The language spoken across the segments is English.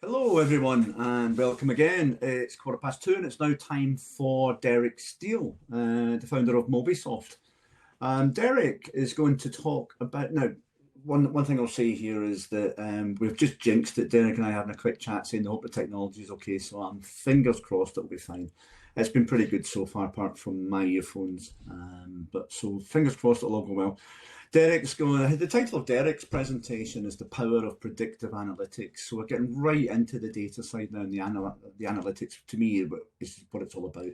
Hello everyone and welcome again. It's 2:15 and it's now time for Derek Steele, the founder of Mobysoft. Derek is going to talk about, now one thing I'll say here is that we've just jinxed it, Derek and I having a quick chat saying I hope the technology is okay, so I'm fingers crossed it'll be fine. It's been pretty good so far apart from my earphones, but so fingers crossed it'll all go well. The title of Derek's presentation is The Power of Predictive Analytics. So we're getting right into the data side now, and the analytics to me is what it's all about.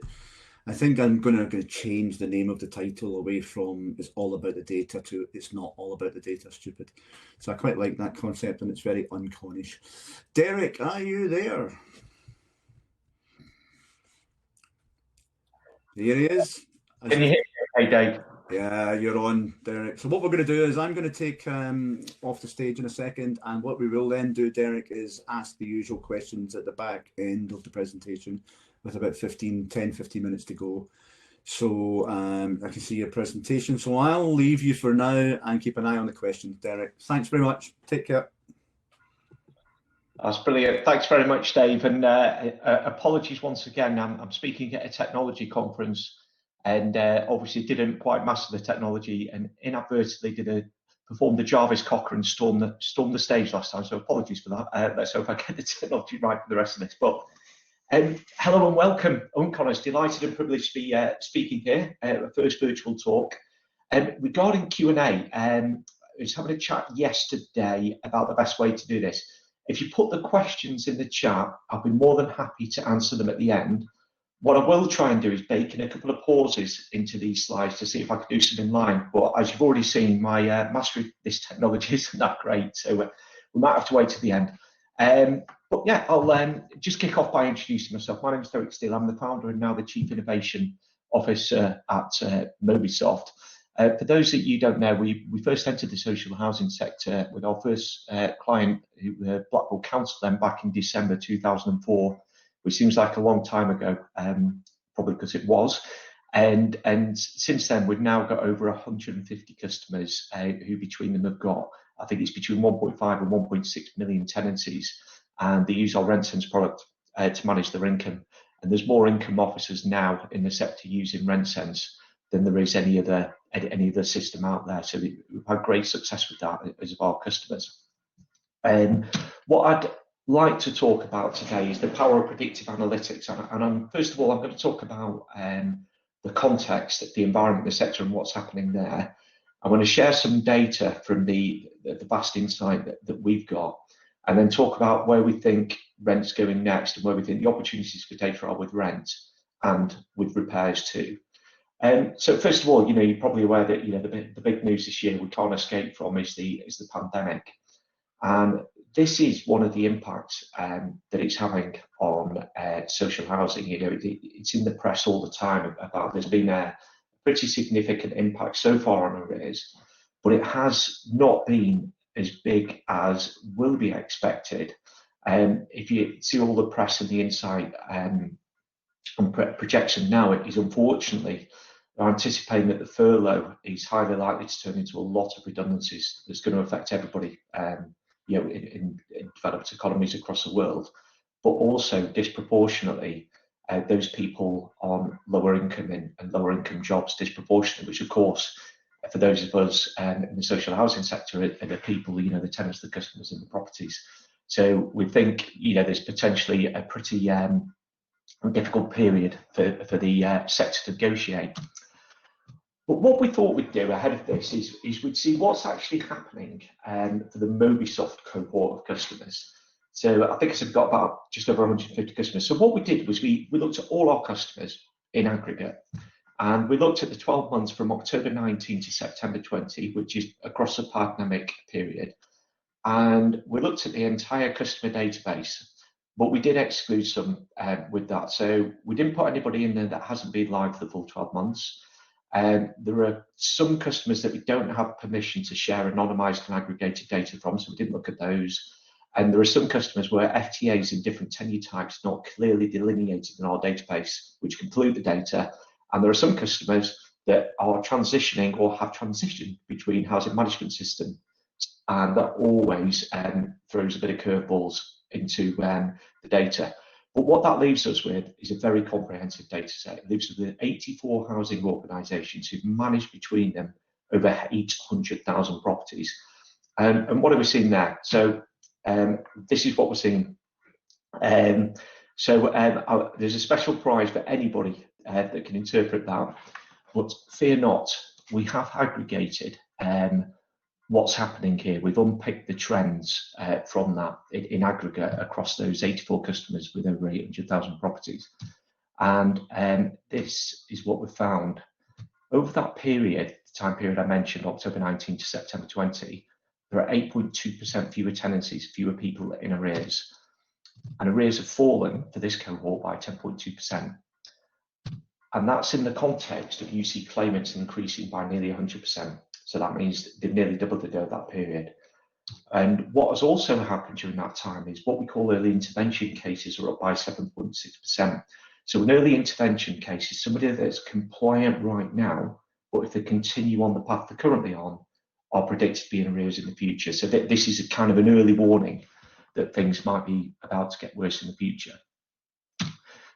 I think I'm going to change the name of the title away from it's all about the data to it's not all about the data, stupid. So I quite like that concept and it's very UnConish. Derek, are you there? Here he is. Can you hear me okay, Dave? Yeah, you're on, Derek. So what we're going to do is I'm going to take off the stage in a second, and what we will then do, Derek, is ask the usual questions at the back end of the presentation with about 10, 15 minutes to go. So I can see your presentation. So I'll leave you for now and keep an eye on the questions, Derek. Thanks very much. Take care. That's brilliant. Thanks very much, Dave. And apologies once again. I'm speaking at a technology conference and obviously didn't quite master the technology and inadvertently performed the Jarvis Cocker and stormed the stage last time. So apologies for that. Let's hope I get the technology right for the rest of this. But hello and welcome. UnCon is delighted and privileged to be speaking here at our first virtual talk. Regarding Q&A, I was having a chat yesterday about the best way to do this. If you put the questions in the chat, I'll be more than happy to answer them at the end. What I will try and do is bake in a couple of pauses into these slides to see if I can do some in line. But as you've already seen, my mastery of this technology isn't that great, so we might have to wait to the end. But yeah, I'll just kick off by introducing myself. My name is Derek Steele. I'm the founder and now the Chief Innovation Officer at Mobysoft. For those that you don't know, we first entered the social housing sector with our first client, Blackpool Council, then back in December 2004, which seems like a long time ago, probably because it was. And since then, we've now got over 150 customers who between them have got, I think it's between 1.5 and 1.6 million tenancies. And they use our RentSense product to manage their income. And there's more income officers now in the sector using RentSense than there is any other system out there. So we've had great success with that as of our customers. And what I'd like to talk about today is the power of predictive analytics. And first of all, I'm going to talk about the context, the environment, the sector, and what's happening there. I'm going to share some data from the vast insight that we've got, and then talk about where we think rent's going next and where we think the opportunities for data are with rent and with repairs too. So first of all, you're probably aware that the big news this year we can't escape from is the pandemic, and this is one of the impacts that it's having on social housing. It's in the press all the time about there's been a pretty significant impact so far on arrears, but it has not been as big as will be expected. If you see all the press and the insight and projection now, it is unfortunately anticipating that the furlough is highly likely to turn into a lot of redundancies that's going to affect everybody in developed economies across the world, but also disproportionately those people on lower income and lower income jobs disproportionately, which of course for those of us in the social housing sector are the people, the tenants, the customers and the properties. So we think there's potentially a pretty difficult period for the sector to negotiate. But what we thought we'd do ahead of this is we'd see what's actually happening for the Mobysoft cohort of customers. So I think I've got about just over 150 customers. So what we did was we looked at all our customers in aggregate, and we looked at the 12 months from October 19 to September 20, which is across the pandemic period. And we looked at the entire customer database, but we did exclude some with that. So we didn't put anybody in there that hasn't been live for the full 12 months. There are some customers that we don't have permission to share anonymized and aggregated data from, so we didn't look at those. And there are some customers where FTAs in different tenure types not clearly delineated in our database, which can pollute the data. And there are some customers that are transitioning or have transitioned between housing management systems, and that always throws a bit of curveballs into the data. But what that leaves us with is a very comprehensive data set. It leaves us with 84 housing organisations who've managed between them over 800,000 properties. And what are we seeing there? So this is what we're seeing. There's a special prize for anybody that can interpret that. But fear not, we have aggregated what's happening here. We've unpicked the trends from that in aggregate across those 84 customers with over 800,000 properties. And this is what we've found. Over that period, the time period I mentioned, October 19 to September 20, there are 8.2% fewer tenancies, fewer people in arrears. And arrears have fallen for this cohort by 10.2%. And that's in the context of UC claimants increasing by nearly 100%. So that means they've nearly doubled over that period. And what has also happened during that time is what we call early intervention cases are up by 7.6%. So in early intervention cases, somebody that's compliant right now, but if they continue on the path they're currently on, are predicted to be in arrears in the future. So this is a kind of an early warning that things might be about to get worse in the future.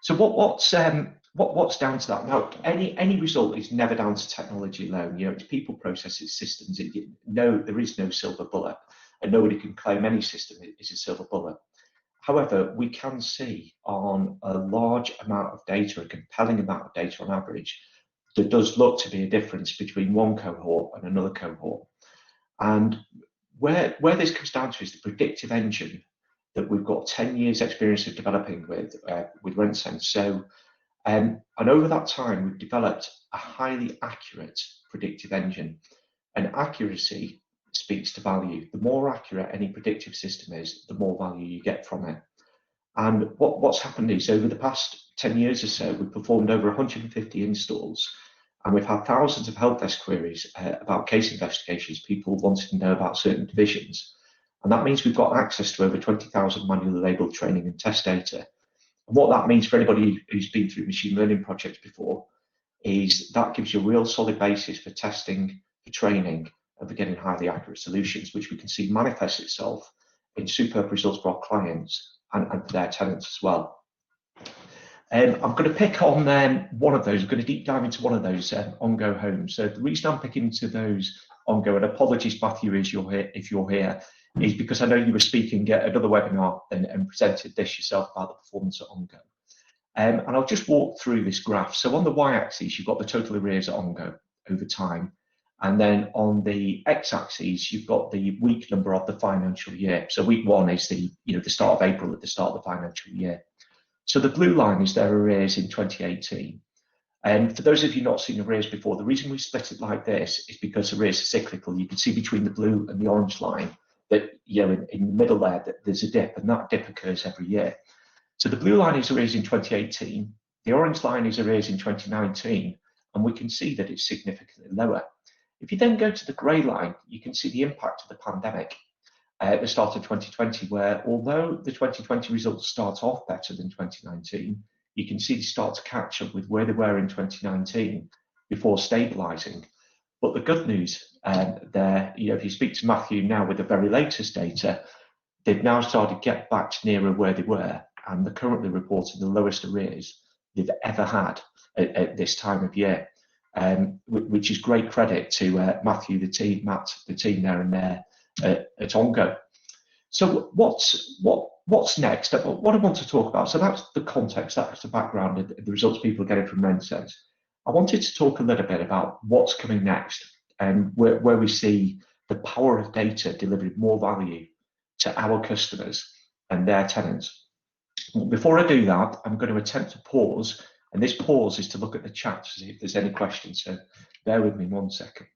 So what's down to that? Now, any result is never down to technology alone. You know, it's people, processes, systems. There is no silver bullet, and nobody can claim any system is a silver bullet. However, we can see on a large amount of data, a compelling amount of data on average, there does look to be a difference between one cohort and another cohort. And where this comes down to is the predictive engine that we've got 10 years experience of developing with RentSense. So, and over that time, we've developed a highly accurate predictive engine. And accuracy speaks to value. The more accurate any predictive system is, the more value you get from it. And what's happened is over the past 10 years or so, we've performed over 150 installs, and we've had thousands of help desk queries about case investigations, people wanting to know about certain divisions. And that means we've got access to over 20,000 manually labeled training and test data. And what that means for anybody who's been through machine learning projects before is that gives you a real solid basis for testing, for training, and for getting highly accurate solutions, which we can see manifest itself in superb results for our clients and for their tenants as well. I'm going to pick on one of those. I'm going to deep dive into one of those OnGo homes. So the reason I'm picking into those OnGo, and apologies, Matthew, if you're here, is because I know you were speaking at another webinar and presented this yourself about the performance at OnGo. And I'll just walk through this graph. So on the y-axis, you've got the total arrears at OnGo over time. And then on the x-axis, you've got the week number of the financial year. So week one is the start of April at the start of the financial year. So the blue line is their arrears in 2018. And for those of you not seen arrears before, the reason we split it like this is because arrears are cyclical. You can see between the blue and the orange line that, in the middle there, that there's a dip, and that dip occurs every year. So the blue line is arrears in 2018, the orange line is arrears in 2019, and we can see that it's significantly lower. If you then go to the grey line, you can see the impact of the pandemic at the start of 2020, where although the 2020 results start off better than 2019, you can see they start to catch up with where they were in 2019 before stabilising. But the good news there, if you speak to Matthew now with the very latest data, they've now started to get back to nearer where they were, and they're currently reporting the lowest arrears they've ever had at this time of year, which is great credit to Matthew, the team, Matt, the team there and there at OnGo. So what's next? What I want to talk about, so that's the context, that's the background, and the results people are getting from RentSense. I wanted to talk a little bit about what's coming next and where we see the power of data delivering more value to our customers and their tenants. Before I do that, I'm going to attempt to pause, and this pause is to look at the chat to see if there's any questions, so bear with me 1 second.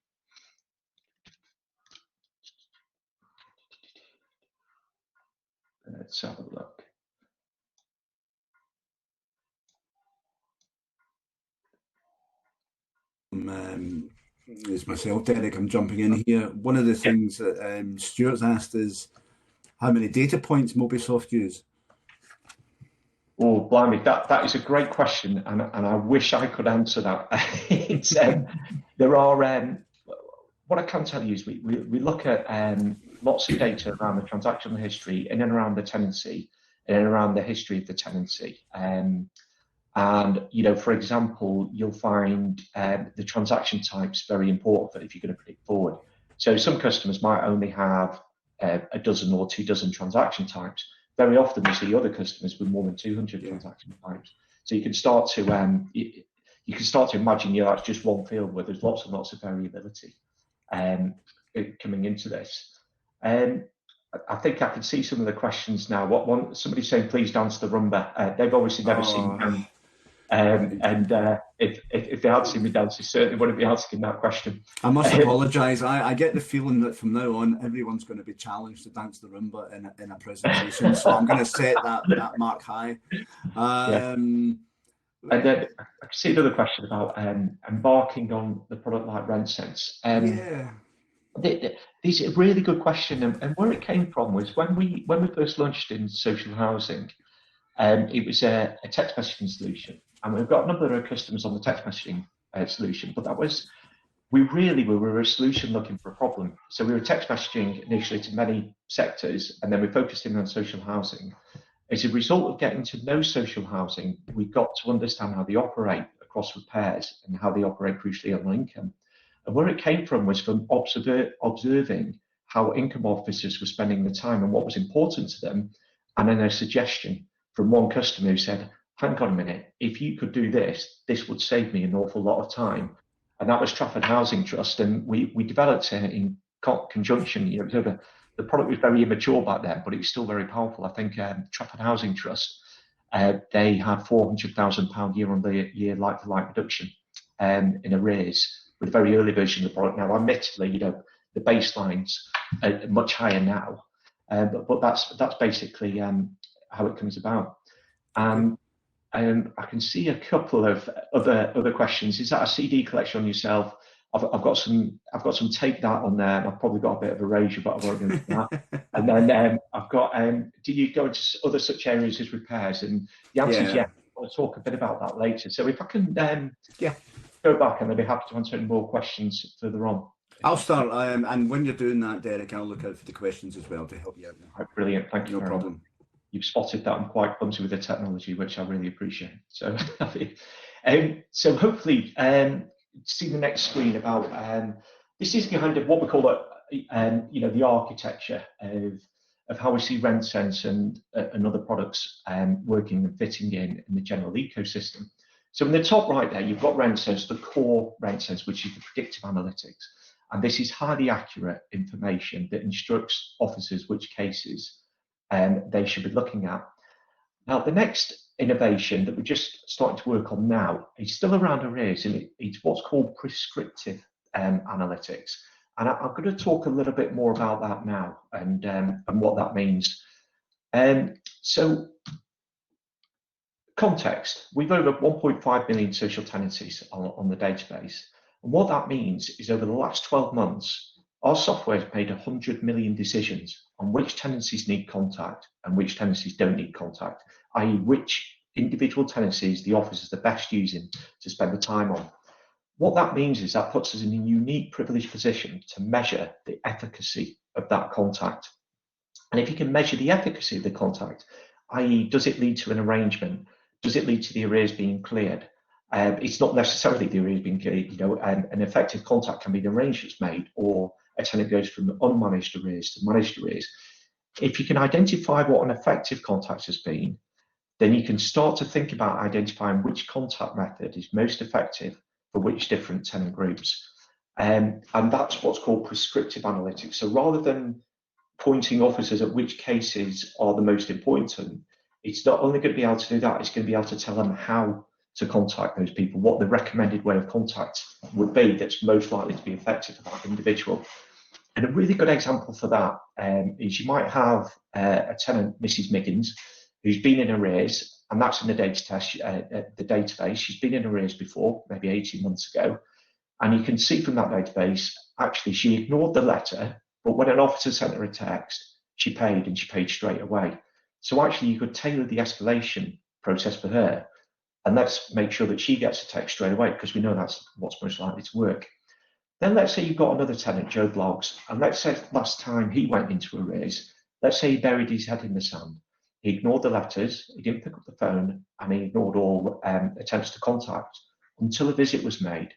Let's have a look. It's myself, Derek. I'm jumping in here. One of the things that Stuart's asked is, how many data points Mobysoft use? Oh, blimey, that is a great question, and I wish I could answer that. It's, there are, what I can tell you is we look at lots of data around the transactional history in and around the tenancy, in and around the history of the tenancy. And, you know, for example, you'll find the transaction types very important for if you're going to predict forward. So some customers might only have a dozen or 2 dozen transaction types. Very often we see other customers with more than 200 transaction types. So you can start to you can start to imagine, you know, that's just one field where there's lots and lots of variability coming into this. I think I can see some of the questions now. Somebody's saying, please dance the rumba. They've obviously never seen me. If they had seen me dance, they certainly wouldn't be asking that question. I must apologise. I get the feeling that from now on, everyone's going to be challenged to dance the rumba in a presentation. So I'm going to set that mark high. And then I can see another question about embarking on the product like RentSense. These are a really good question, and where it came from was when we first launched in social housing. It was a text messaging solution, and we've got a number of customers on the text messaging solution, but we were a solution looking for a problem. So we were text messaging initially to many sectors, and then we focused in on social housing. As a result of getting to know social housing, we got to understand how they operate across repairs and how they operate crucially on income. And where it came from was from observing how income officers were spending the time and what was important to them, and then a suggestion from one customer who said, hang on a minute, if you could do this, this would save me an awful lot of time. And that was Trafford Housing Trust. And we developed it in conjunction. You know, the product was very immature back then, but it was still very powerful. I think Trafford Housing Trust, they had £400,000 year-on-year like-for-like reduction in arrears with a very early version of the product. Now, admittedly, you know, the baseline's much higher now, but that's basically how it comes about. I can see a couple of other questions. Is that a CD collection on yourself? I've got some tape that on there, and I've probably got a bit of erasure, but I won't go into that. And then I've got, do you go into other such areas as repairs? And the answer is yes. I want to talk a bit about that later. So if I can go back, and I'd be happy to answer any more questions further on. I'll start, and when you're doing that, Derek, I'll look out for the questions as well to help you out. Right, brilliant, thank you. No problem. You've spotted that I'm quite clumsy with the technology, which I really appreciate. So, so hopefully, see the next screen about this is kind of what we call you know, the architecture of how we see RentSense and other products working and fitting in the general ecosystem. So in the top right there, you've got RentSense, the core RentSense, which is the predictive analytics. And this is highly accurate information that instructs officers which cases they should be looking at. Now, the next innovation that we're just starting to work on now is still around arrears, and it's what's called prescriptive analytics. And I'm going to talk a little bit more about that now and what that means. So, context, we've over 1.5 million social tenancies on the database. And what that means is over the last 12 months, our software has made 100 million decisions on which tenancies need contact and which tenancies don't need contact, i.e. which individual tenancies the officers are best using to spend the time on. What that means is that puts us in a unique privileged position to measure the efficacy of that contact. And if you can measure the efficacy of the contact, i.e. does it lead to an arrangement? Does it lead to the arrears being cleared? It's not necessarily the arrears being cleared. You know, an effective contact can be the arrangements made, or a tenant goes from unmanaged arrears to managed arrears. If you can identify what an effective contact has been, then you can start to think about identifying which contact method is most effective for which different tenant groups. And that's what's called prescriptive analytics. So rather than pointing officers at which cases are the most important, it's not only going to be able to do that, it's going to be able to tell them how to contact those people, what the recommended way of contact would be that's most likely to be effective for that individual. And a really good example for that is you might have a tenant, Mrs. Miggins, who's been in arrears, and that's in the database. She's been in arrears before, maybe 18 months ago. And you can see from that database, actually, she ignored the letter, but when an officer sent her a text, she paid, and she paid straight away. So actually you could tailor the escalation process for her, and let's make sure that she gets a text straight away, because we know that's what's most likely to work. Then let's say you've got another tenant, Joe Blogs, and let's say last time he went into arrears, let's say he buried his head in the sand. He ignored the letters, he didn't pick up the phone, and he ignored all attempts to contact until a visit was made.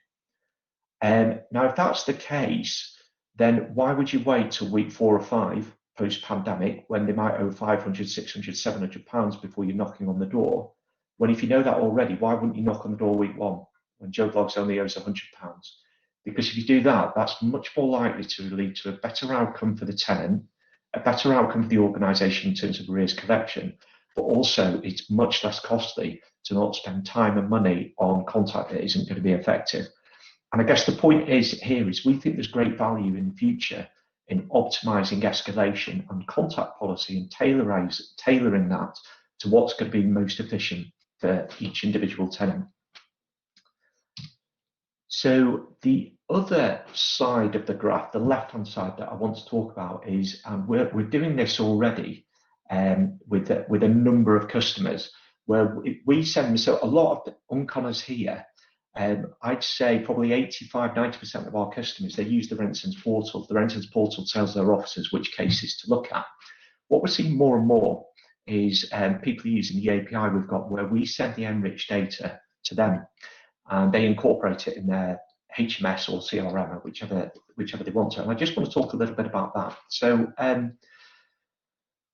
Now, if that's the case, then why would you wait till week 4 or 5 post-pandemic, when they might owe 500, 600, 700 pounds before you're knocking on the door? When if you know that already, why wouldn't you knock on the door week 1 when Joe Blogs only owes 100 pounds? Because if you do that, that's much more likely to lead to a better outcome for the tenant, a better outcome for the organisation in terms of arrears collection, but also it's much less costly to not spend time and money on contact that isn't going to be effective. And I guess the point is here is we think there's great value in the future in optimising escalation and contact policy and tailoring that to what's going to be most efficient for each individual tenant. So the other side of the graph, the left-hand side that I want to talk about is, we're doing this already with a number of customers where we send, so a lot of the UnConners here, I'd say probably 85, 90% of our customers, they use the Rentsense portal. The Rentsense portal tells their officers which cases to look at. What we're seeing more and more is people using the API we've got, where we send the enriched data to them, and they incorporate it in their HMS or CRM, or whichever they want to. And I just want to talk a little bit about that. So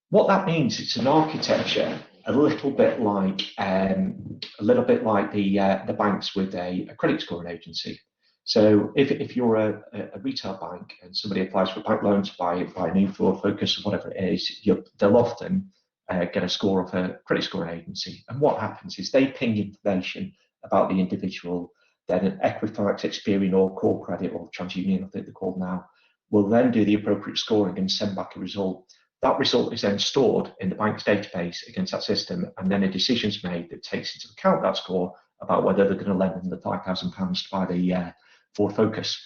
what that means, it's an architecture a little bit like the banks with a credit scoring agency. So if you're a retail bank and somebody applies for a bank loan to buy a new floor, Focus, or whatever it is, they'll often get a score off a credit scoring agency. And what happens is they ping information about the individual, then an Equifax, Experian, or Core Credit, or TransUnion, I think they're called now, will then do the appropriate scoring and send back a result. That result is then stored in the bank's database against that system, and then a decision's made that takes into account that score about whether they're going to lend them the £5,000 to buy the Ford Focus.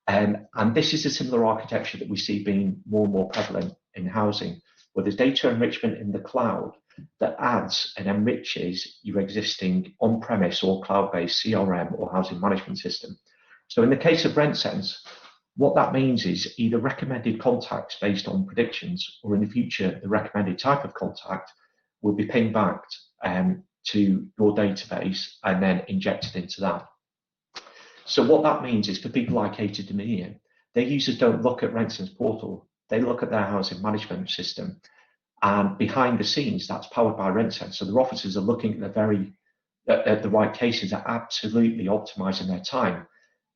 And this is a similar architecture that we see being more and more prevalent in housing, where there's data enrichment in the cloud that adds and enriches your existing on-premise or cloud-based CRM or housing management system. So in the case of Rentsense, what that means is either recommended contacts based on predictions, or in the future, the recommended type of contact will be pinged back to your database and then injected into that. So what that means is for people like Ada Dominion, their users don't look at Rentsense portal, they look at their housing management system. And behind the scenes, that's powered by Rentsense. So their officers are looking at the right cases, are absolutely optimizing their time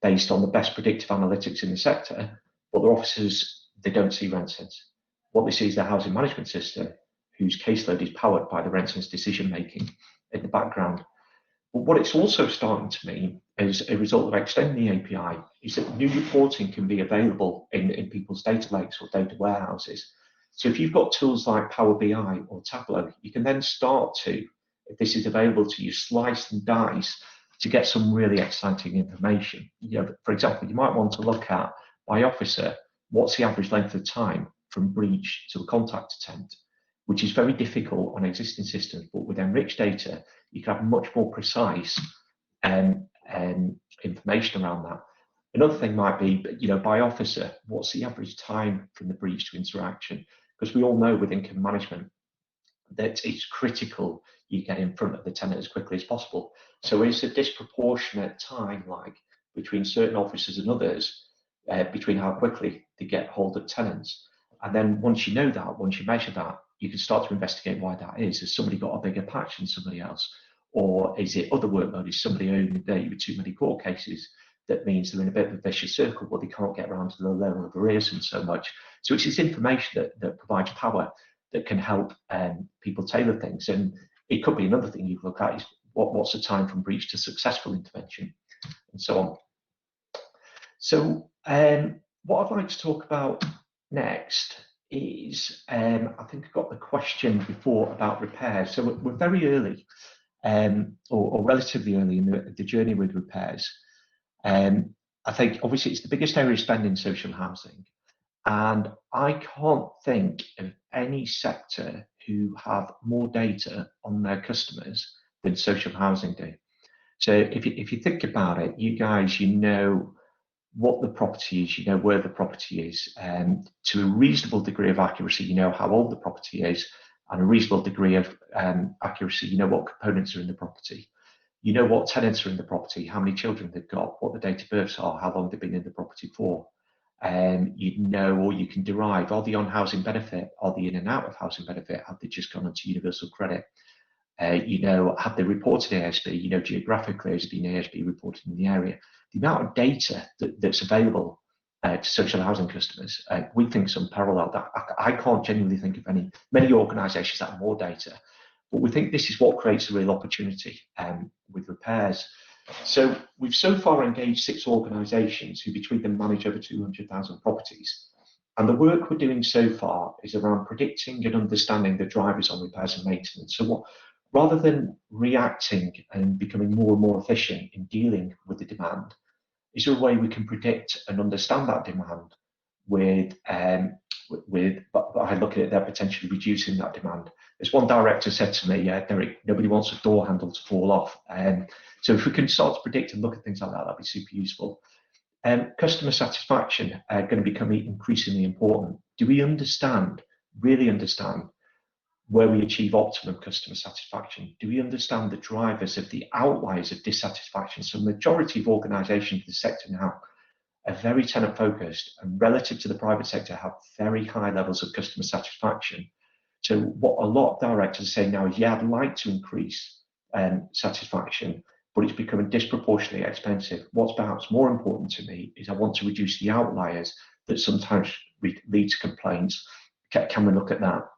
based on the best predictive analytics in the sector. But their officers, they don't see Rentsense. What they see is their housing management system, whose caseload is powered by the Rentsense decision making in the background. But what it's also starting to mean, as a result of extending the API, is that new reporting can be available in people's data lakes or data warehouses. So if you've got tools like Power BI or Tableau, you can then start to, if this is available to you, slice and dice to get some really exciting information. For example, you might want to look at, by officer, what's the average length of time from breach to a contact attempt, which is very difficult on existing systems, but with enriched data, you can have much more precise information around that. Another thing might be, by officer, what's the average time from the breach to interaction? Because we all know with income management that it's critical you get in front of the tenant as quickly as possible. So is a disproportionate time like between certain officers and others, between how quickly they get hold of tenants? And then once you know that, once you measure that, you can start to investigate why that is. Has somebody got a bigger patch than somebody else? Or is it other workload? Is somebody owning the day with too many court cases? That means they're in a bit of a vicious circle, but they can't get around to the level of arrears and so much. So it's this information that provides power that can help people tailor things. And it could be another thing you look at is what's the time from breach to successful intervention, and so on. So what I'd like to talk about next is, I think I got the question before about repairs. So we're very early, or relatively early in the journey with repairs. I think obviously it's the biggest area of spend in social housing, And I can't think of any sector who have more data on their customers than social housing do. So if you think about it, you guys, you know what the property is, you know where the property is, and to a reasonable degree of accuracy, you know how old the property is, and a reasonable degree of accuracy, you know what components are in the property. You know what tenants are in the property, how many children they've got, what the date of births are, how long they've been in the property for. You know, or you can derive, are they on housing benefit? Are they in and out of housing benefit? Have they just gone onto universal credit? You know, have they reported ASB? You know, geographically, has been ASB reported in the area? The amount of data that's available to social housing customers, we think is unparalleled. I can't genuinely think of many organisations that have more data, but we think this is what creates a real opportunity with repairs. So we've so far engaged 6 organisations who between them manage over 200,000 properties. And the work we're doing so far is around predicting and understanding the drivers on repairs and maintenance. So rather than reacting and becoming more and more efficient in dealing with the demand, is there a way we can predict and understand that demand by looking at their potentially reducing that demand? As one director said to me, Derek, nobody wants a door handle to fall off. So if we can start to predict and look at things like that, that'd be super useful. Customer satisfaction going to become increasingly important. Do we really understand where we achieve optimum customer satisfaction? Do we understand the drivers of the outliers of dissatisfaction? So the majority of organisations in the sector now are very tenant focused and relative to the private sector have very high levels of customer satisfaction. So what a lot of directors are saying now is, yeah, I'd like to increase satisfaction, but it's becoming disproportionately expensive. What's perhaps more important to me is I want to reduce the outliers that sometimes lead to complaints. Can we look at that?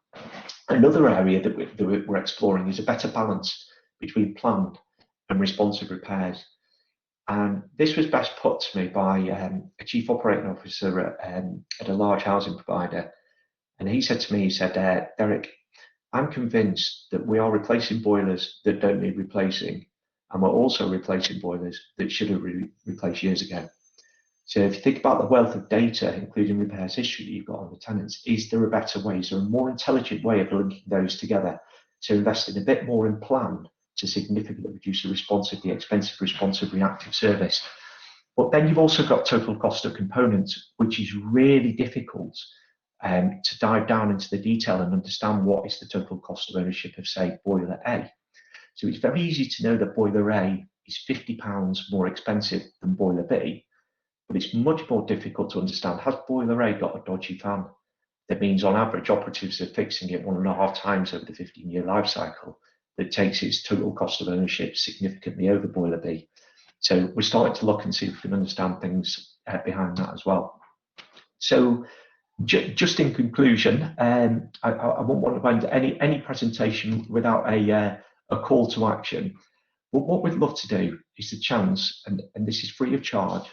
Another area that we're exploring is a better balance between planned and responsive repairs. And this was best put to me by a chief operating officer at a large housing provider. And he said to me, Derek, I'm convinced that we are replacing boilers that don't need replacing, and we're also replacing boilers that should have been replaced years ago. So if you think about the wealth of data, including repairs history that you've got on the tenants, is there a better way? Is there a more intelligent way of linking those together to invest in a bit more in plan to significantly reduce the expensive responsive reactive service? But then you've also got total cost of components, which is really difficult to dive down into the detail and understand what is the total cost of ownership of, say, boiler A. So it's very easy to know that boiler A is £50 more expensive than boiler B, but it's much more difficult to understand, has boiler A got a dodgy fan? That means on average operatives are fixing it 1.5 times over the 15-year life cycle. That takes its total cost of ownership significantly over boiler B. So we're starting to look and see if we can understand things behind that as well. So just in conclusion, I won't want to end any presentation without a call to action. But what we'd love to do is the chance, and this is free of charge,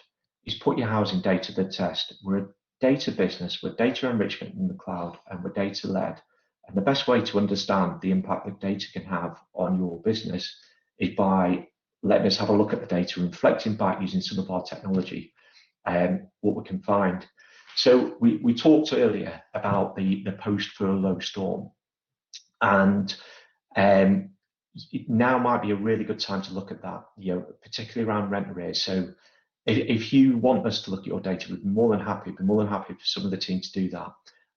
is put your housing data to the test. We're a data business, we're data enrichment in the cloud, and we're data led. And the best way to understand the impact that data can have on your business is by letting us have a look at the data, reflecting back using some of our technology, what we can find. So we talked earlier about the post-furlough storm, and now might be a really good time to look at that, particularly around rent arrears. So if you want us to look at your data, we'd be more than happy for some of the team to do that.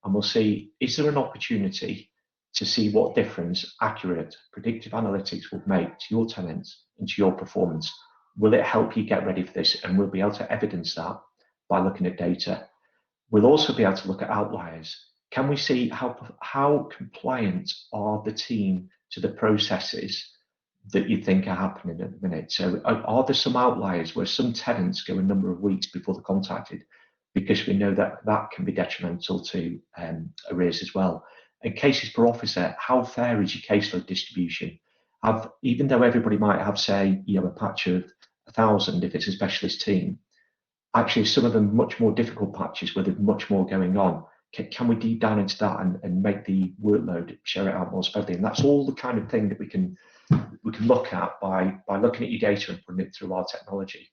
And we'll see, is there an opportunity to see what difference accurate predictive analytics will make to your tenants and to your performance? Will it help you get ready for this? And we'll be able to evidence that by looking at data. We'll also be able to look at outliers. Can we see how compliant are the team to the processes that you think are happening at the minute? So are there some outliers where some tenants go a number of weeks before they're contacted? Because we know that that can be detrimental to arrears as well. And cases per officer, how fair is your caseload distribution? Even though everybody might have, say, a patch of 1,000 if it's a specialist team, actually some of them much more difficult patches where there's much more going on. Can we deep down into that and make the workload, share it out more spreadly? And that's all the kind of thing that we can look at by looking at your data and putting it through our technology.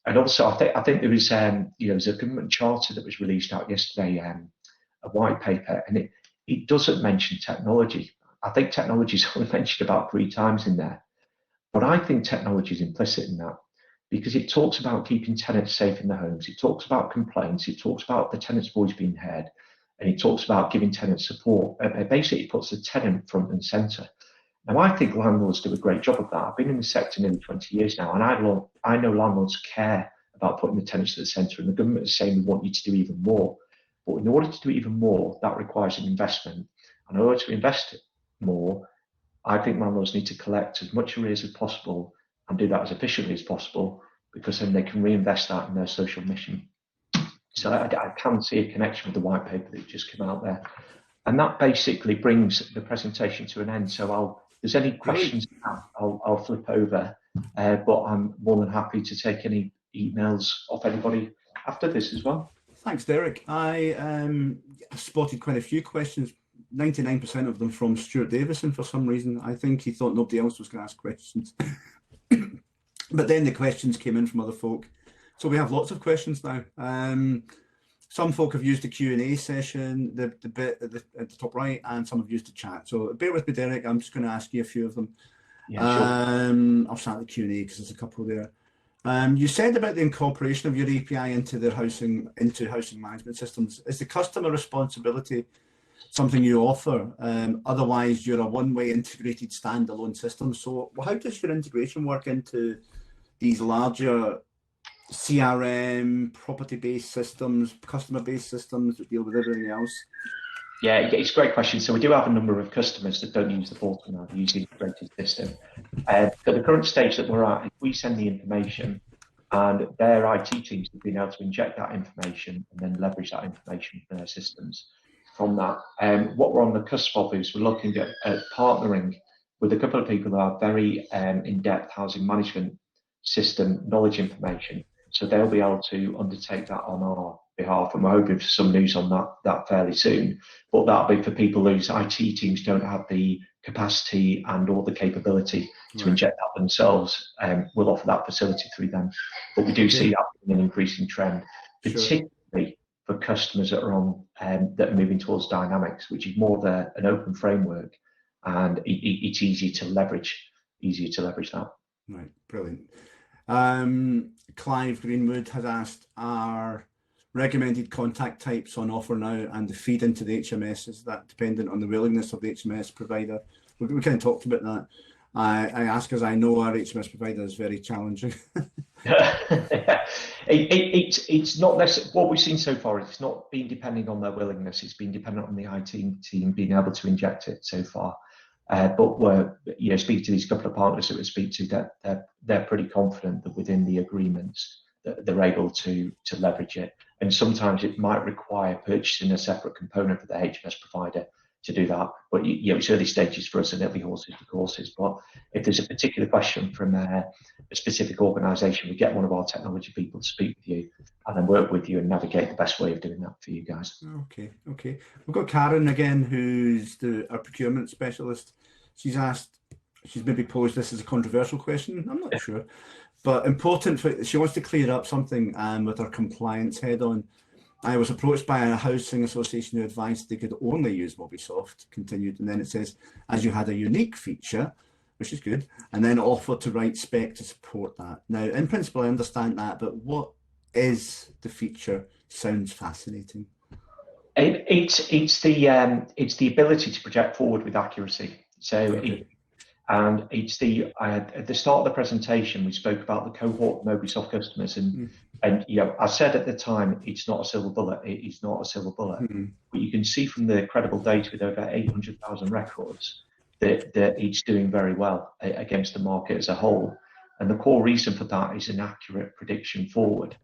And also, I think there was there's a government charter that was released out yesterday, a white paper, and it doesn't mention technology. I think technology is only mentioned about 3 times in there, but I think technology is implicit in that, because it talks about keeping tenants safe in their homes, it talks about complaints, it talks about the tenant's voice being heard, and it talks about giving tenants support. It basically puts the tenant front and centre. Now, I think landlords do a great job of that. I've been in the sector nearly 20 years now, and I know landlords care about putting the tenants at the centre, and the government is saying we want you to do even more. But in order to do even more, that requires an investment. And in order to invest more, I think landlords need to collect as much arrears as possible and do that as efficiently as possible, because then they can reinvest that in their social mission. So I can see a connection with the white paper that just came out there. And that basically brings the presentation to an end. So if there's any questions, I'll flip over, but I'm more than happy to take any emails off anybody after this as well. Thanks, Derek. I spotted quite a few questions, 99% of them from Stuart Davison for some reason. I think he thought nobody else was going to ask questions. But then the questions came in from other folk. So we have lots of questions now. Some folk have used the Q&A session, the bit at the top right, and some have used the chat. So bear with me, Derek. I'm just going to ask you a few of them. Yeah, sure. I'll start the Q&A because there's a couple there. You said about the incorporation of your API into housing management systems. Is the customer responsibility something you offer? Otherwise, you're a one-way integrated standalone system. So how does your integration work into these larger CRM, property-based systems, customer-based systems that deal with everything else? Yeah, it's a great question. So we do have a number of customers that don't use the portal now, they use the integrated system. So the current stage that we're at, if we send the information and their IT teams have been able to inject that information and then leverage that information for their systems. From that, what we're on the cusp of is we're looking at partnering with a couple of people who have very in-depth housing management system knowledge information. So they'll be able to undertake that on our behalf, and we're hoping for some news on that fairly soon. But that'll be for people whose IT teams don't have the capacity and or the capability to inject that themselves. We'll offer that facility through them. But we do see that being an increasing trend, particularly for customers that are on that are moving towards Dynamics, which is more of an open framework, and it's easy to leverage that. Right, brilliant. Clive Greenwood has asked, are recommended contact types on offer now, and the feed into the HMS, is that dependent on the willingness of the HMS provider? We kind of talked about that. I ask as I know our HMS provider is very challenging. It's not necessarily what we've seen so far. It's not been depending on their willingness. It's been dependent on the IT team being able to inject it so far. But we're speaking to these couple of partners that we speak to, that they're pretty confident that within the agreements that they're able to leverage it. And sometimes it might require purchasing a separate component for the HMS provider to do that. But it's early stages for us, and it'll be horses for courses. But if there's a particular question from a specific organisation, we get one of our technology people to speak with you and then work with you and navigate the best way of doing that for you guys. Okay. We've got Karen again, who's our procurement specialist. She's maybe posed this as a controversial question. I'm not sure. But important she wants to clear up something with her compliance head on. I was approached by a housing association who advised they could only use Mobysoft, continued, and then it says, as you had a unique feature, which is good, and then offered to write spec to support that. Now, in principle, I understand that, but what is the feature? Sounds fascinating. It's the ability to project forward with accuracy. So it's at the start of the presentation, we spoke about the cohort of Mobysoft customers, and I said at the time, it's not a silver bullet. It is not a silver bullet. But you can see from the credible data with over 800,000 records that it's doing very well against the market as a whole. And the core reason for that is an accurate prediction forward.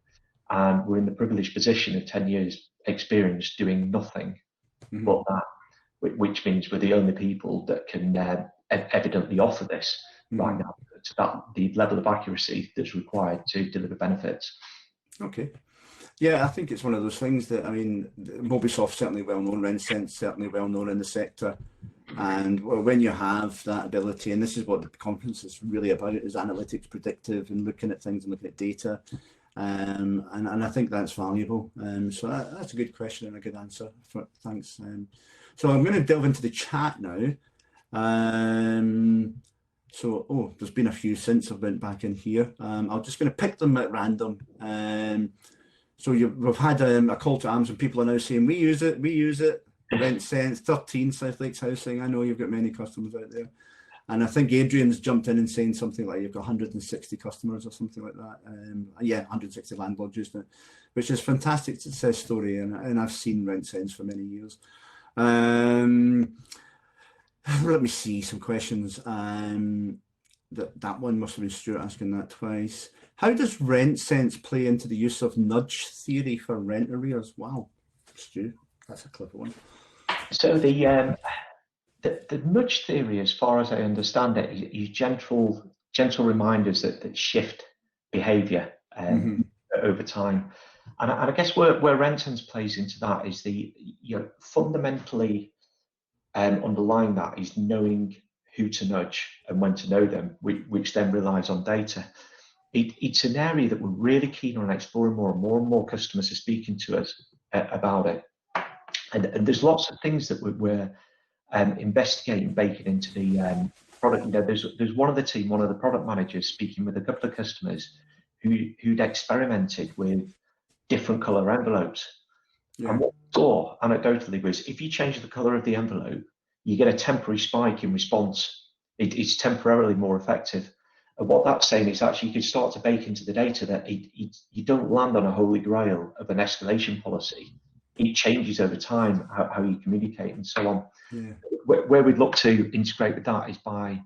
And we're in the privileged position of 10 years experience doing nothing but that, which means we're the only people that can evidently offer this right now to the level of accuracy that's required to deliver benefits. Okay. Yeah, I think it's one of those things that, I mean, Mobysoft certainly well known, RenSense certainly well known in the sector. And when you have that ability, and this is what the conference is really about, is analytics, predictive, and looking at things and looking at data. And I think that's valuable. So that's a good question and a good answer. Thanks. So I'm going to delve into the chat now. There's been a few since I've went back in here. I'm just going to pick them at random. We've had a call to arms, and people are now saying, we use it. Rent Sense, 13 South Lakes Housing. I know you've got many customers out there. And I think Adrian's jumped in and saying something like you've got 160 customers or something like that. 160 landlords using it, which is a fantastic success story. And I've seen Rent Sense for many years. Let me see some questions. That one must have been Stuart asking that twice. How does Rent Sense play into the use of nudge theory for rent arrears? Wow, Stu, that's a clever one. So the nudge theory, as far as I understand it, is gentle reminders that shift behaviour over time. And I guess where Rent Sense plays into that is fundamentally underlying that is knowing who to nudge and when to know them, which then relies on data. It's an area that we're really keen on exploring more, and more customers are speaking to us about it. And there's lots of things that we're investigating, baking into the product. There's one of the team, one of the product managers, speaking with a couple of customers who'd experimented with different color envelopes. Yeah. And what we saw anecdotally was if you change the color of the envelope, you get a temporary spike in response. It's temporarily more effective. And what that's saying is actually you can start to bake into the data that you don't land on a holy grail of an escalation policy. It changes over time how you communicate and so on. Yeah. Where we'd look to integrate with that is by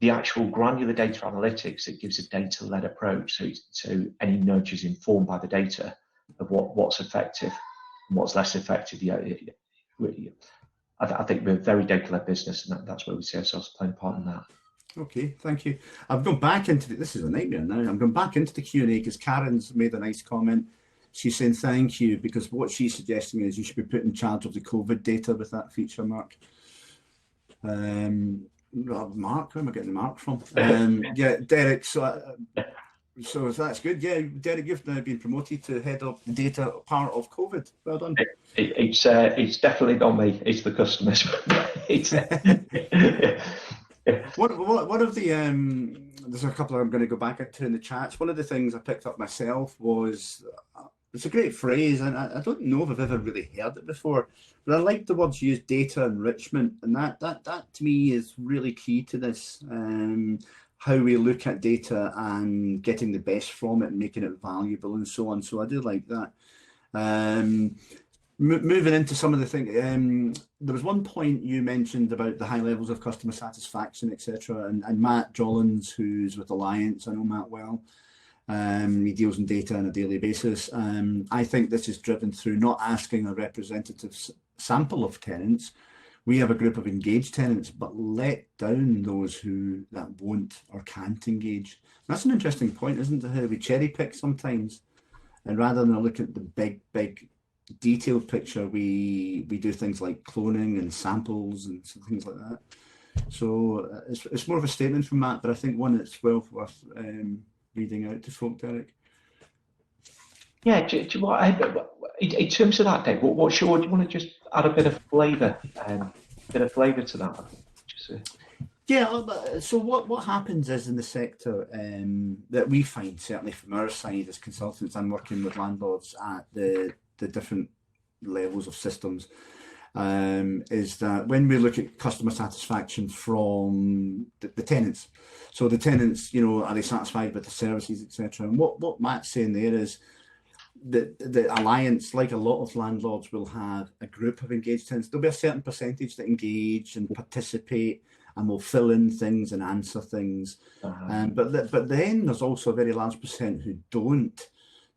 the actual granular data analytics that gives a data-led approach. So any nudge is informed by the data of what's effective and what's less effective. I think we're a very data-led business, and that's where we see ourselves playing a part in that. Okay, thank you. I've gone back into this is a nightmare now. I'm going back into the Q&A because Karen's made a nice comment. She's saying thank you because what she's suggesting is you should be put in charge of the COVID data with that feature, Mark. Mark, where am I getting the Mark from? Yeah, Derek. So that's good. Yeah, Derek, you've now been promoted to head up the data part of COVID. Well done. It's definitely not me. It's the customers. One of the there's a couple I'm going to go back into in the chats. One of the things I picked up myself was it's a great phrase, and I don't know if I've ever really heard it before, but I like the words used, data enrichment, and that to me is really key to this. How we look at data and getting the best from it and making it valuable and so on. So I do like that. Moving into some of the things, there was one point you mentioned about the high levels of customer satisfaction, etc. And Matt Jollins, who's with Alliance, I know Matt well. He deals in data on a daily basis. I think this is driven through not asking a representative sample of tenants. We have a group of engaged tenants, but let down those that won't or can't engage. That's an interesting point, isn't it? How we cherry pick sometimes, and rather than look at the big detailed picture, we do things like cloning and samples and things like that. So it's more of a statement from Matt, but I think one that's well worth reading out to folk, Derek. Yeah, do you want, in terms of that, Dave, do you want to just add a bit of flavour to that? Yeah, so what happens is in the sector that we find, certainly from our side as consultants and working with landlords at the different levels of systems, is that when we look at customer satisfaction from the tenants, so the tenants, are they satisfied with the services, etc. And what Matt's saying there is the Alliance, like a lot of landlords, will have a group of engaged tenants. There'll be a certain percentage that engage and participate and will fill in things and answer things. But then there's also a very large percent who don't.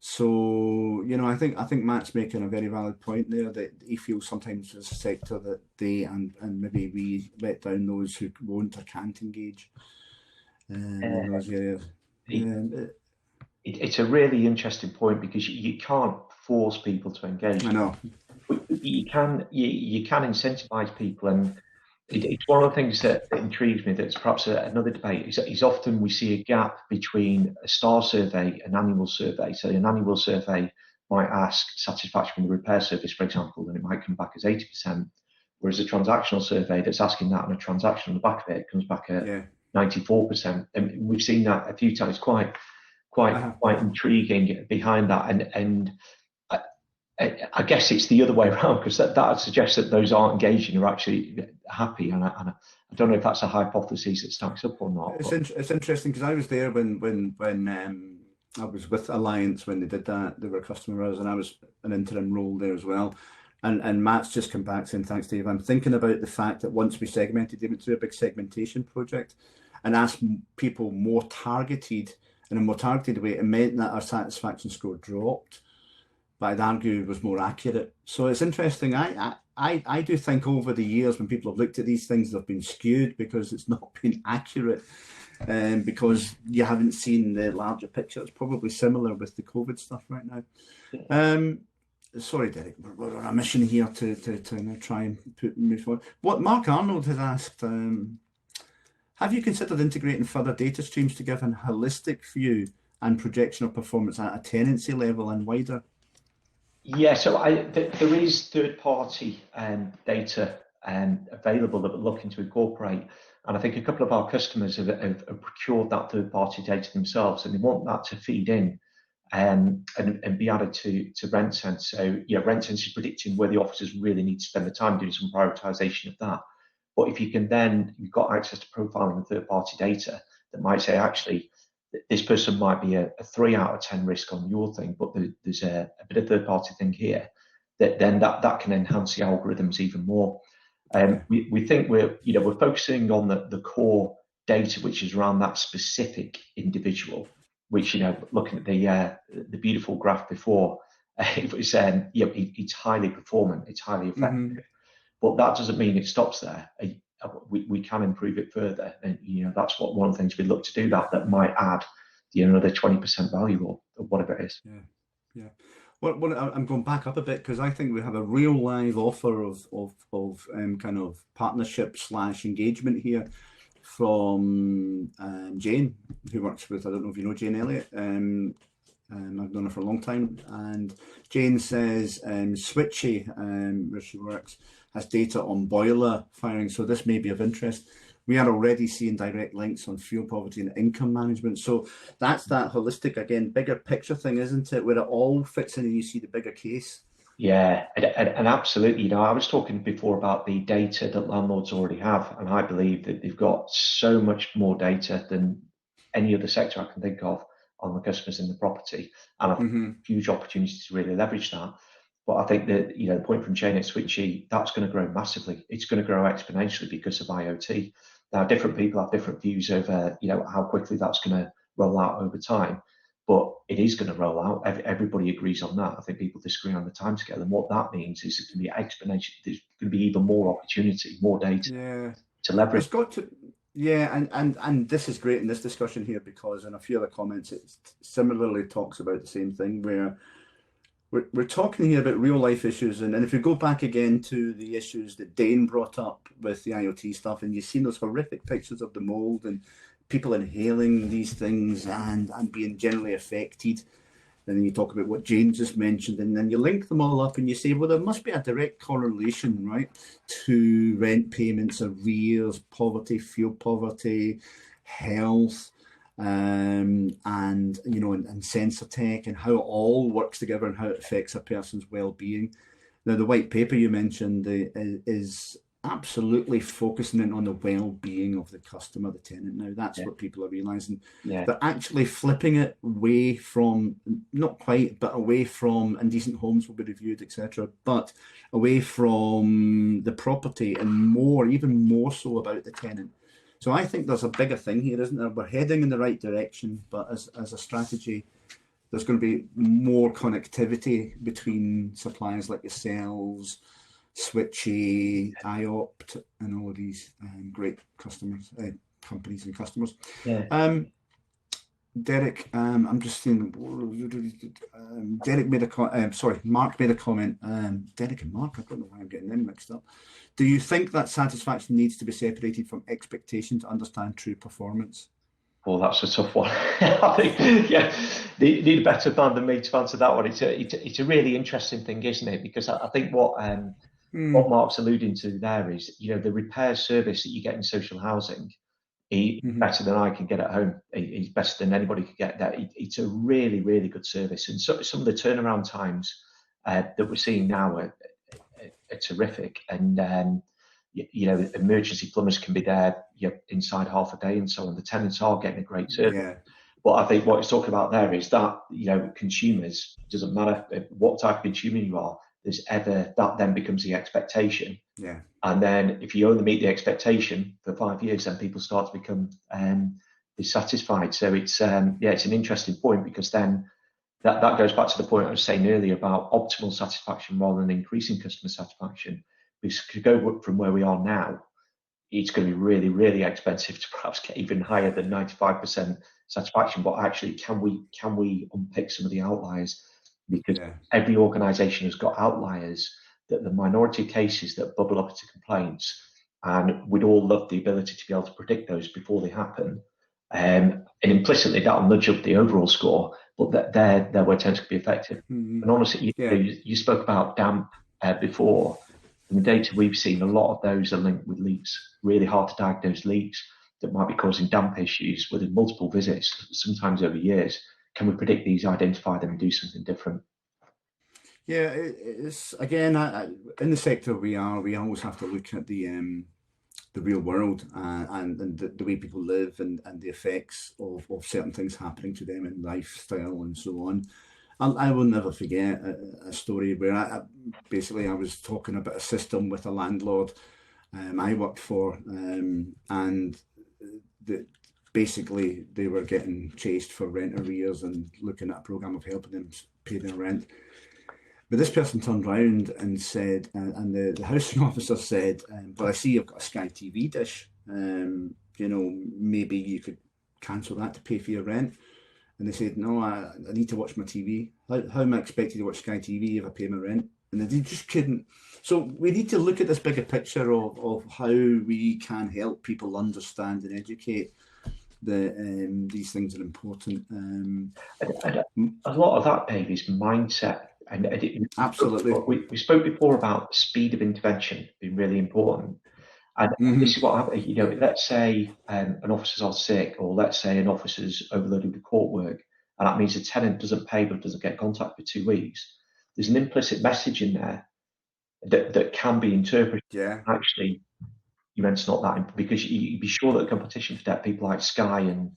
So, I think Matt's making a very valid point there that he feels sometimes as a sector that they and maybe we let down those who won't or can't engage in those areas. It's a really interesting point because you can't force people to engage. I know. You can incentivize people, and It's one of the things that intrigues me. That's perhaps another debate. Is often we see a gap between a STAR survey and annual survey. So an annual survey might ask satisfaction with the repair service, for example, and it might come back as 80%. Whereas a transactional survey that's asking that on a transaction on the back of it comes back at 94%. And we've seen that a few times. Quite intriguing behind that. And I guess it's the other way around, because that suggests that those aren't engaging are actually happy. And I don't know if that's a hypothesis that stacks up or not. It's interesting, because I was there when I was with Alliance when they did that. They were a customer of ours, and I was an interim role there as well. And Matt's just come back saying, thanks, Dave. I'm thinking about the fact that once we segmented, they went through a big segmentation project and asked people more targeted, in a more targeted way. It meant that our satisfaction score dropped, but I'd argue it was more accurate. So it's interesting. I do think over the years, when people have looked at these things, they've been skewed because it's not been accurate, because you haven't seen the larger picture. It's probably similar with the COVID stuff right now. Sorry, Derek, we're on a mission here to try and move forward. What Mark Arnold has asked, have you considered integrating further data streams to give a holistic view and projection of performance at a tenancy level and wider? Yeah, so there is third-party data available that we're looking to incorporate. And I think a couple of our customers have procured that third-party data themselves, and they want that to feed in and be added to RentSense. So RentSense is predicting where the officers really need to spend the time, doing some prioritization of that. But if you can then, you've got access to profiling and third-party data that might say, actually, this person might be a 3 out of 10 risk on your thing, but there's a bit of third-party thing here, that can enhance the algorithms even more. We think we're focusing on the core data, which is around that specific individual, which, looking at the beautiful graph before, it was it's highly performant, it's highly effective, but that doesn't mean it stops there. We can improve it further, and that's one of the things we look to do, that might add another 20% value or whatever it is. Yeah. Well, I'm going back up a bit, because I think we have a real live offer of kind of partnership / engagement here from Jane, who works with, I don't know if you know Jane Elliott. I've known her for a long time, and Jane says Switchy, where she works, has data on boiler firing, so this may be of interest. We are already seeing direct links on fuel poverty and income management. So that's that holistic, again, bigger picture thing, isn't it? Where it all fits in and you see the bigger case. Yeah, and absolutely. I was talking before about the data that landlords already have, and I believe that they've got so much more data than any other sector I can think of on the customers in the property, and I think huge opportunities to really leverage that. But I think that the point from Jane at Switchy, that's going to grow massively. It's going to grow exponentially because of IoT. Now, different people have different views over how quickly that's going to roll out over time, but it is going to roll out. Everybody agrees on that. I think people disagree on the timescale, and what that means is it's going to be exponential. There's going to be even more opportunity, more data to leverage. It's got to. Yeah, and this is great in this discussion here, because in a few other comments it similarly talks about the same thing, where we're talking here about real life issues, and if you go back again to the issues that Dane brought up with the IoT stuff, and you've seen those horrific pictures of the mold and people inhaling these things and being generally affected. And then you talk about what Jane just mentioned, and then you link them all up and you say, well, there must be a direct correlation, right, to rent payments, arrears, poverty, fuel poverty, health, and sensor tech, and how it all works together and how it affects a person's well-being. Now, the white paper you mentioned is absolutely focusing in on the well-being of the customer, the tenant. Now, that's what people are realizing. They're actually flipping it away from, not quite, but away from indecent homes will be reviewed, etc., but away from the property and even more so about the tenant. So I think there's a bigger thing here, isn't there? We're heading in the right direction, but as a strategy, there's going to be more connectivity between suppliers like yourselves, Switchy, IOPT, and all of these great customers, companies and customers. Derek, I'm just seeing. Derek made a sorry, Mark made a comment. Derek and Mark, I don't know why I'm getting them mixed up. Do you think that satisfaction needs to be separated from expectation to understand true performance? Well, that's a tough one. I think, yeah, need a better man than me to answer that one. It's a really interesting thing, isn't it? Because I think what Mm, Mark's alluding to there is, the repair service that you get in social housing, he's hmm better than I can get at home. He's better than anybody could get there. It's a really, really good service. And so, some of the turnaround times that we're seeing now are terrific. And, emergency plumbers can be there inside half a day and so on. The tenants are getting a great service. yeah, But I think what he's talking about there is that, consumers, doesn't matter what type of consumer you are, there's ever, that then becomes the expectation. yeah, And then if you only meet the expectation for 5 years, then people start to become dissatisfied. So it's it's an interesting point, because then that goes back to the point I was saying earlier about optimal satisfaction rather than increasing customer satisfaction. Because to go from where we are now, it's going to be really, really expensive to perhaps get even higher than 95% satisfaction. But actually, can we unpick some of the outliers? Because yeah, every organisation has got outliers, that the minority of cases that bubble up into complaints, and we'd all love the ability to be able to predict those before they happen. And implicitly, that'll nudge up the overall score, but they're where tends to be effective. mm, And honestly, yeah, you spoke about damp before. And the data we've seen, a lot of those are linked with leaks, really hard to diagnose leaks that might be causing damp issues within multiple visits, sometimes over years. Can we predict these, identify them, and do something different? yeah. It's again, in the sector we are. We always have to look at the real world, and the way people live, and the effects of certain things happening to them in lifestyle and so on. I will never forget a story where basically I was talking about a system with a landlord I worked for, and the, basically they were getting chased for rent arrears and looking at a program of helping them pay their rent. But this person turned round and said, and the housing officer said, "Well, I see you've got a Sky TV dish. Maybe you could cancel that to pay for your rent." And they said, "No, I need to watch my TV. How am I expected to watch Sky TV if I pay my rent?" And they just couldn't. So we need to look at this bigger picture of how we can help people understand and educate these things are important. And a lot of that, Dave, is mindset. And Absolutely. we spoke before about speed of intervention being really important. And Hmm this is what happens. Let's say an officer's off sick, or let's say an officer's overloaded with court work, and that means the tenant doesn't pay but doesn't get contact for 2 weeks. There's an implicit message in there that can be interpreted. Yeah. Actually, your rent's not that, because you'd be sure that the competition for debt, people like Sky and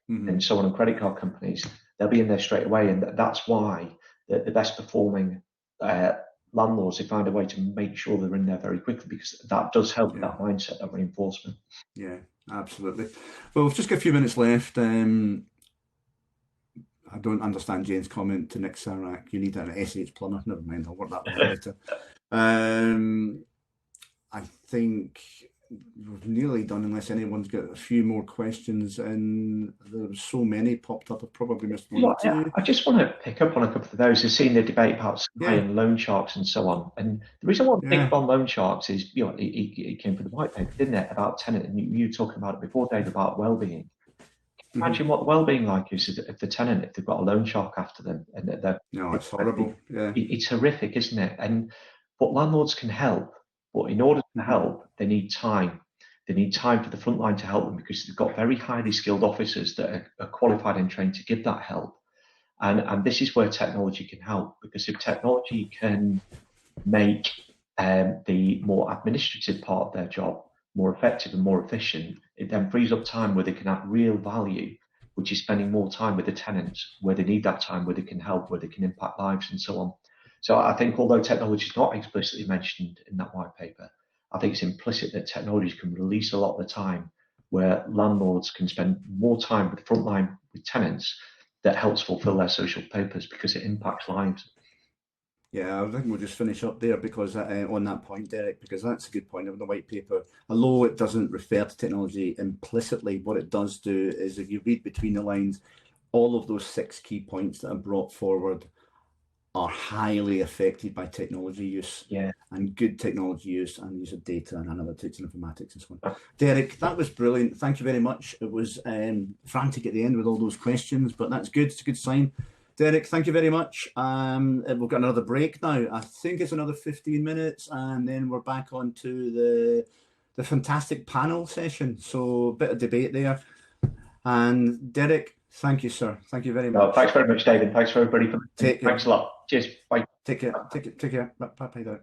hmm and so on, and credit card companies, they'll be in there straight away. And that's why the best performing uh, landlords, they find a way to make sure they're in there very quickly, because that does help with Yeah. that mindset of reinforcement. Yeah. Absolutely. Well, we've just got a few minutes left. I don't understand Jane's comment to Nick Sarak. You need an SH plumber. Never mind. I'll work that one out later. Um, I think we've nearly done, unless anyone's got a few more questions. And there's so many popped up. I've probably missed one or Look, two. I just want to pick up on a couple of those. We've seen the debate about Sky Yeah. and loan sharks and so on. And the reason I want to pick Yeah. up on loan sharks is, it came from the white paper, didn't it, about tenant? And you were talking about it before, Dave, about well-being. hmm Imagine what the well-being like is if the tenant, if they've got a loan shark after them, and No, it's horrible. Yeah. it's horrific, isn't it? But landlords can help, but in order to hmm help, they need time. They need time for the front line to help them, because they've got very highly skilled officers that are qualified and trained to give that help. And this is where technology can help, because if technology can make the more administrative part of their job more effective and more efficient, it then frees up time where they can add real value, which is spending more time with the tenants where they need that time, where they can help, where they can impact lives, and so on. So I think, although technology is not explicitly mentioned in that white paper, I think it's implicit that technology can release a lot of the time where landlords can spend more time with the frontline with tenants, that helps fulfill their social purpose, because it impacts lives. Yeah, I think we'll just finish up there because on that point, Derek, because that's a good point of the white paper. Although it doesn't refer to technology implicitly, what it does do is if you read between the lines, all of those 6 key points that are brought forward are highly affected by technology use and good technology use and use of data and analytics and informatics and so on. Derek, that was brilliant. Thank you very much. It was frantic at the end with all those questions, but that's good. It's a good sign. Derek, thank you very much. We've got another break now. I think it's another 15 minutes, and then we're back onto the fantastic panel session. So a bit of debate there. And Derek, thank you, sir. Thank you very much. No, thanks very much, David. Thanks for everybody. Thanks a lot. Cheers. Bye. Take care. Take care. Bye.